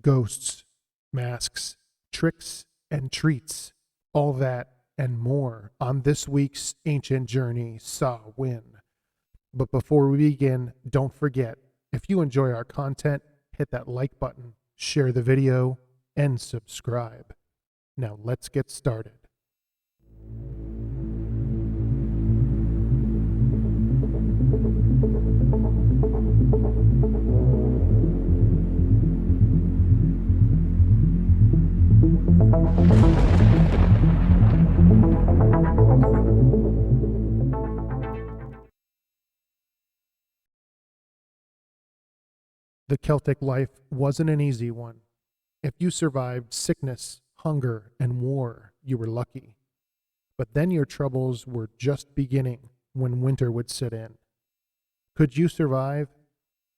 ghosts, masks, tricks, and treats, all that and more on this week's ancient journey, Samhain. But before we begin, don't forget, if you enjoy our content, hit that like button, share the video, and subscribe. Now let's get started. The Celtic life wasn't an easy one. If you survived sickness, hunger, and war, you were lucky. But then your troubles were just beginning when winter would set in. Could you survive?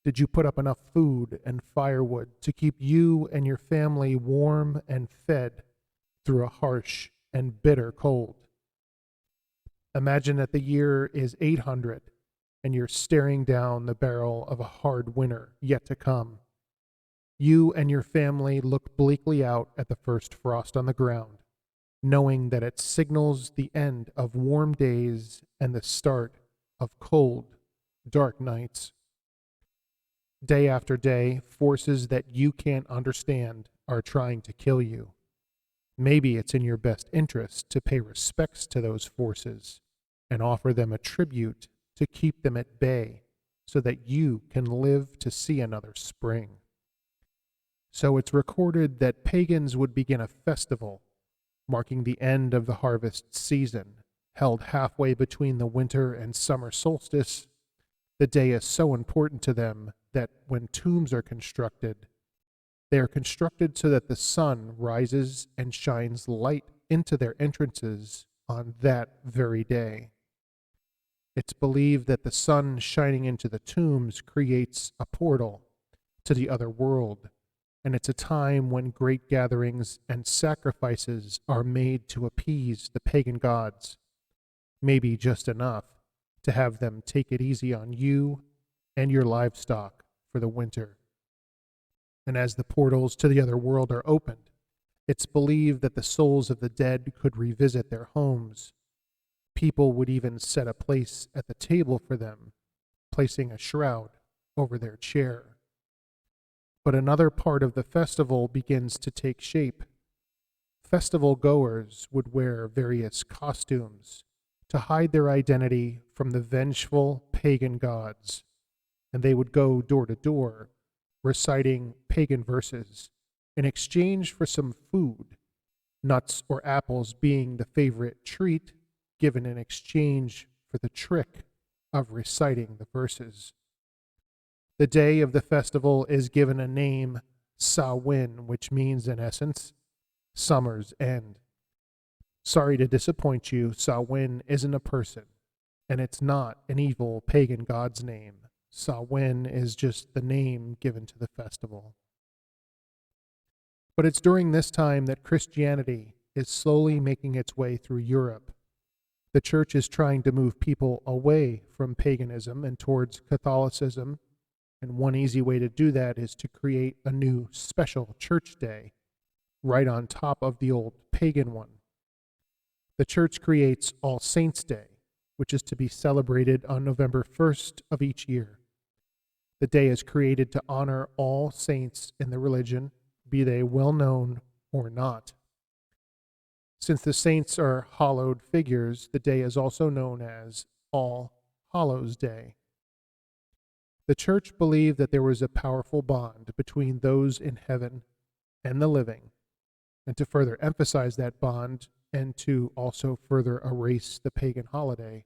Did you put up enough food and firewood to keep you and your family warm and fed through a harsh and bitter cold? Imagine that the year is 800 and you're staring down the barrel of a hard winter yet to come. You and your family look bleakly out at the first frost on the ground, knowing that it signals the end of warm days and the start of cold, dark nights. Day after day, forces that you can't understand are trying to kill you. Maybe it's in your best interest to pay respects to those forces and offer them a tribute to keep them at bay so that you can live to see another spring. So it's recorded that pagans would begin a festival marking the end of the harvest season, held halfway between the winter and summer solstice. The day is so important to them that when tombs are constructed, they are constructed so that the sun rises and shines light into their entrances on that very day. It's believed that the sun shining into the tombs creates a portal to the other world, and it's a time when great gatherings and sacrifices are made to appease the pagan gods, maybe just enough to have them take it easy on you and your livestock for the winter. And as the portals to the other world are opened, it's believed that the souls of the dead could revisit their homes. People would even set a place at the table for them, placing a shroud over their chair. But another part of the festival begins to take shape. Festival goers would wear various costumes to hide their identity from the vengeful pagan gods, and they would go door to door, reciting pagan verses in exchange for some food, nuts or apples being the favorite treat given in exchange for the trick of reciting the verses. The day of the festival is given a name, Samhain, which means, in essence, summer's end. Sorry to disappoint you, Samhain isn't a person, and it's not an evil pagan god's name. Samhain is just the name given to the festival. But it's during this time that Christianity is slowly making its way through Europe. The church is trying to move people away from paganism and towards Catholicism, and one easy way to do that is to create a new special church day right on top of the old pagan one. The church creates All Saints' Day, which is to be celebrated on November 1st of each year. The day is created to honor all saints in the religion, be they well known or not. Since the saints are hallowed figures, the day is also known as All Hallows' Day. The church believed that there was a powerful bond between those in heaven and the living, and to further emphasize that bond and to also further erase the pagan holiday,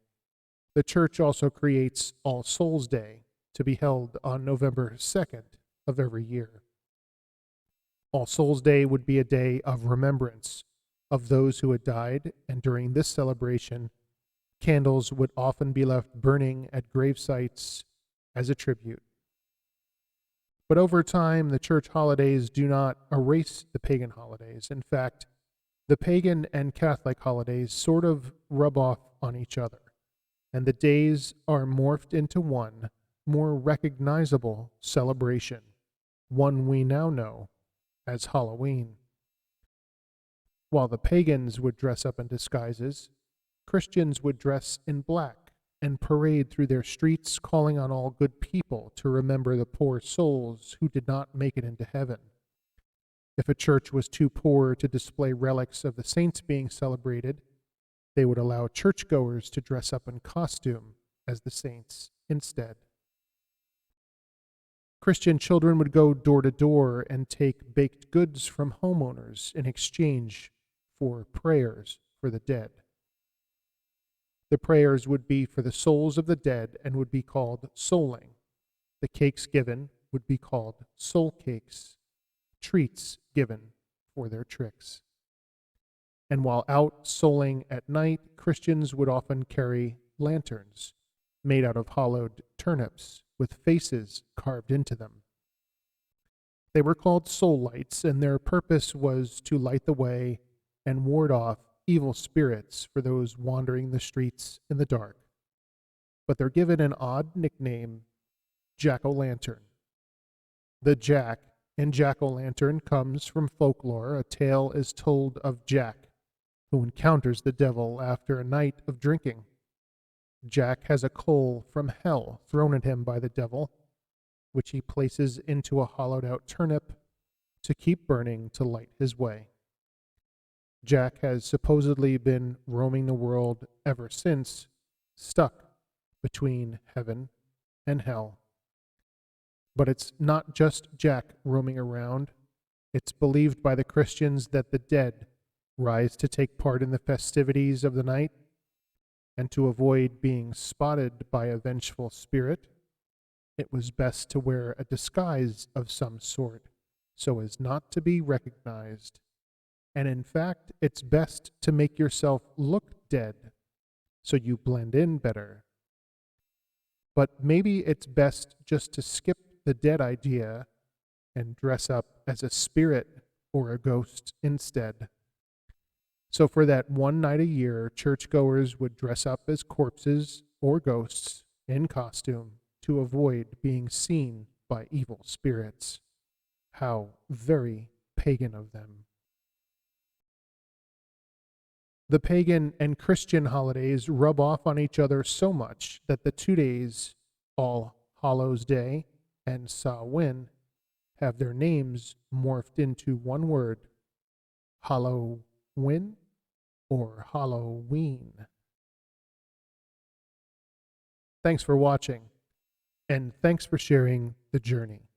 the church also creates All Souls' Day to be held on November 2nd of every year. All Souls' Day would be a day of remembrance of those who had died, and during this celebration, candles would often be left burning at grave sites as a tribute. But over time, the church holidays do not erase the pagan holidays. In fact, the pagan and Catholic holidays sort of rub off on each other, and the days are morphed into one more recognizable celebration, one we now know as Halloween. While the pagans would dress up in disguises, Christians would dress in black and parade through their streets, calling on all good people to remember the poor souls who did not make it into heaven. If a church was too poor to display relics of the saints being celebrated, they would allow churchgoers to dress up in costume as the saints instead. Christian children would go door to door and take baked goods from homeowners in exchange for prayers for the dead. The prayers would be for the souls of the dead and would be called souling. The cakes given would be called soul cakes, treats given for their tricks. And while out souling at night, Christians would often carry lanterns made out of hollowed turnips with faces carved into them. They were called soul lights, and their purpose was to light the way and ward off evil spirits for those wandering the streets in the dark. But they're given an odd nickname, jack-o'-lantern. The Jack in jack-o'-lantern comes from folklore. A tale is told of Jack, who encounters the devil after a night of drinking. Jack has a coal from hell thrown at him by the devil, which he places into a hollowed-out turnip to keep burning to light his way. Jack has supposedly been roaming the world ever since, stuck between heaven and hell. But it's not just Jack roaming around. It's believed by the Christians that the dead rise to take part in the festivities of the night, and to avoid being spotted by a vengeful spirit, it was best to wear a disguise of some sort so as not to be recognized. And in fact, it's best to make yourself look dead so you blend in better. But maybe it's best just to skip the dead idea and dress up as a spirit or a ghost instead. So for that one night a year, churchgoers would dress up as corpses or ghosts in costume to avoid being seen by evil spirits. How very pagan of them. The pagan and Christian holidays rub off on each other so much that the 2 days, All Hallows Day and Samhain, have their names morphed into one word, Halloween or Halloween. Thanks for watching, and thanks for sharing the journey.